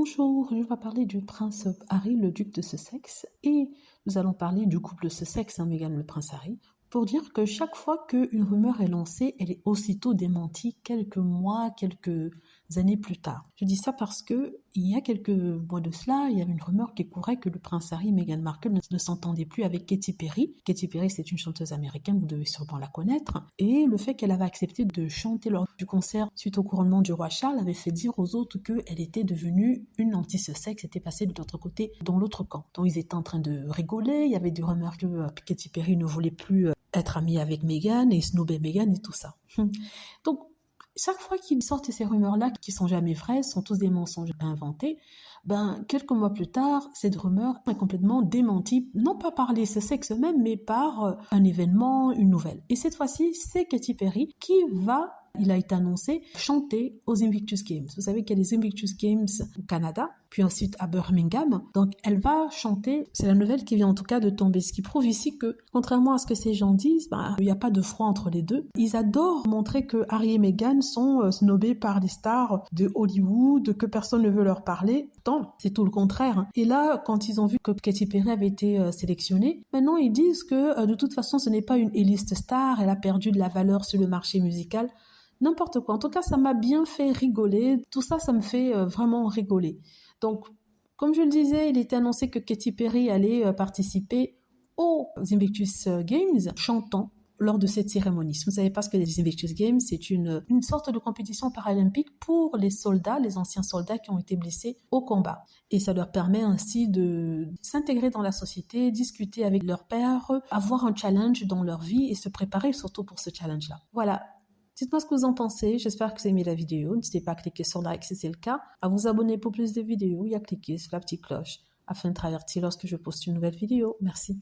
Bonjour, je vais parler du prince Harry, le duc de Sussex, et nous allons parler du couple Sussex, Meghan, le prince Harry, pour dire que chaque fois qu'une rumeur est lancée, elle est aussitôt démentie quelques mois, quelques années plus tard. Je dis ça parce que il y a quelques mois de cela, il y avait une rumeur qui courait que le prince Harry et Meghan Markle ne s'entendaient plus avec Katy Perry. Katy Perry, c'est une chanteuse américaine, vous devez sûrement la connaître, et le fait qu'elle avait accepté de chanter lors du concert suite au couronnement du roi Charles avait fait dire aux autres qu'elle était devenue une anti-Sussex, était passée de l'autre côté, dans l'autre camp. Donc ils étaient en train de rigoler, il y avait des rumeurs que Katy Perry ne voulait plus être amie avec Meghan et snobait Meghan et tout ça. Donc chaque fois qu'ils sortent ces rumeurs-là, qui sont jamais vraies, sont tous des mensonges inventés, quelques mois plus tard, cette rumeur est complètement démentie, non pas par les Sussex eux-mêmes, mais par un événement, une nouvelle. Et cette fois-ci, c'est Katy Perry qui va, il a été annoncé, chanter aux Invictus Games. Vous savez qu'il y a les Invictus Games au Canada, puis ensuite à Birmingham. Donc elle va chanter, c'est la nouvelle qui vient en tout cas de tomber, ce qui prouve ici que, contrairement à ce que ces gens disent, il n'y a pas de froid entre les deux. Ils adorent montrer que Harry et Meghan sont snobés par les stars de Hollywood, que personne ne veut leur parler. Pourtant, c'est tout le contraire. Et là, quand ils ont vu que Katy Perry avait été sélectionnée, maintenant ils disent que de toute façon ce n'est pas une A-list star, elle a perdu de la valeur sur le marché musical. N'importe quoi. En tout cas, ça m'a bien fait rigoler. Tout ça, ça me fait vraiment rigoler. Donc, comme je le disais, il était annoncé que Katy Perry allait participer aux Invictus Games chantant lors de cette cérémonie. Si vous ne savez pas ce que les Invictus Games, c'est une sorte de compétition paralympique pour les soldats, les anciens soldats qui ont été blessés au combat. Et ça leur permet ainsi de s'intégrer dans la société, discuter avec leurs pairs, avoir un challenge dans leur vie et se préparer surtout pour ce challenge-là. Voilà. Dites-moi ce que vous en pensez, j'espère que vous avez aimé la vidéo, n'hésitez pas à cliquer sur like si c'est le cas, à vous abonner pour plus de vidéos et à cliquer sur la petite cloche afin de traverser lorsque je poste une nouvelle vidéo. Merci.